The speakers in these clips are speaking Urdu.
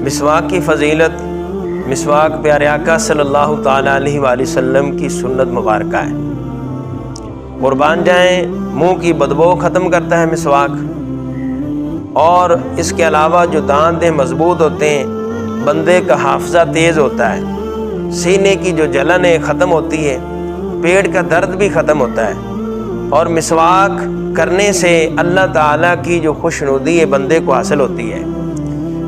مسواک کی فضیلت، مسواک پیارے آقا صلی اللہ تعالیٰ علیہ وآلہ وسلم کی سنت مبارکہ ہے۔ قربان جائیں، منہ کی بدبو ختم کرتا ہے مسواک، اور اس کے علاوہ جو دانت مضبوط ہوتے ہیں، بندے کا حافظہ تیز ہوتا ہے، سینے کی جو جلن ہے ختم ہوتی ہے، پیٹ کا درد بھی ختم ہوتا ہے، اور مسواک کرنے سے اللہ تعالیٰ کی جو خوشنودی ہے بندے کو حاصل ہوتی ہے۔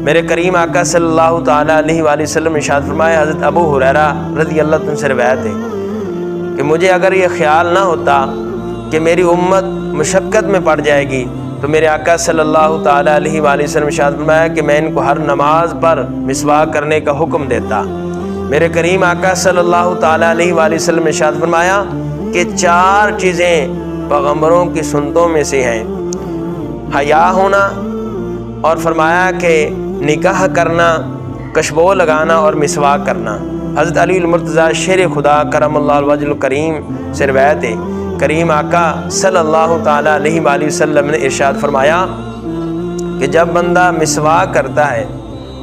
میرے کریم آقا صلی اللہ تعالیٰ علیہ وآلہ وسلم ارشاد فرمایا، حضرت ابو ہریرہ رضی اللہ عنہ سے روایت ہے کہ مجھے اگر یہ خیال نہ ہوتا کہ میری امت مشقت میں پڑ جائے گی تو میرے آقا صلی اللہ تعالیٰ علیہ وآلہ وسلم ارشاد فرمایا کہ میں ان کو ہر نماز پر مسواک کرنے کا حکم دیتا۔ میرے کریم آقا صلی اللہ تعالیٰ علیہ وآلہ وسلم ارشاد فرمایا کہ 4 چیزیں پیغمبروں کی سنتوں میں سے ہیں، حیا ہونا، اور فرمایا کہ نکاح کرنا، کشبو لگانا اور مسواک کرنا۔ حضرت علی المرتضیٰ شیر خدا کرم اللہ وجہ الکریم سے روایت ہے، کریم آقا صلی اللہ تعالیٰ علیہ وآلہ وسلم نے ارشاد فرمایا کہ جب بندہ مسواک کرتا ہے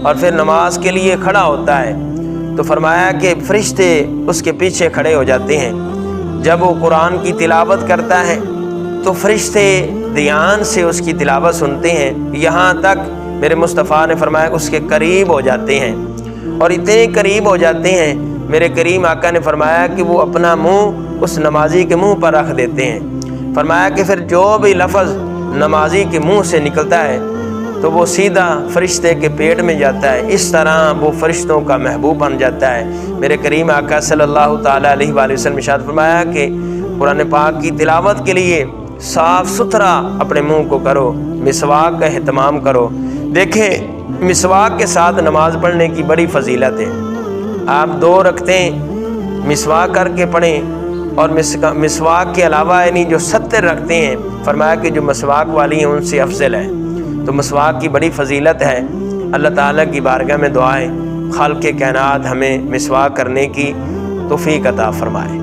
اور پھر نماز کے لیے کھڑا ہوتا ہے تو فرمایا کہ فرشتے اس کے پیچھے کھڑے ہو جاتے ہیں۔ جب وہ قرآن کی تلاوت کرتا ہے تو فرشتے دھیان سے اس کی تلاوت سنتے ہیں، یہاں تک میرے مصطفیٰ نے فرمایا اس کے قریب ہو جاتے ہیں، اور اتنے قریب ہو جاتے ہیں میرے کریم آقا نے فرمایا کہ وہ اپنا منہ اس نمازی کے منہ پر رکھ دیتے ہیں۔ فرمایا کہ پھر جو بھی لفظ نمازی کے منہ سے نکلتا ہے تو وہ سیدھا فرشتے کے پیٹ میں جاتا ہے، اس طرح وہ فرشتوں کا محبوب بن جاتا ہے۔ میرے کریم آقا صلی اللہ تعالیٰ علیہ وآلہ وسلم ارشاد فرمایا کہ قرآن پاک کی تلاوت کے لیے صاف ستھرا اپنے منہ کو کرو، مسواک کا اہتمام کرو۔ دیکھیں، مسواک کے ساتھ نماز پڑھنے کی بڑی فضیلت ہے۔ آپ 2 رکعتیں مسواک کر کے پڑھیں، اور مسواک کے علاوہ یعنی جو 70 رکعتیں ہیں، فرمایا کہ جو مسواک والی ہیں ان سے افضل ہے۔ تو مسواک کی بڑی فضیلت ہے۔ اللہ تعالیٰ کی بارگاہ میں دعائیں، خالق کائنات ہمیں مسواک کرنے کی توفیق عطا فرمائے۔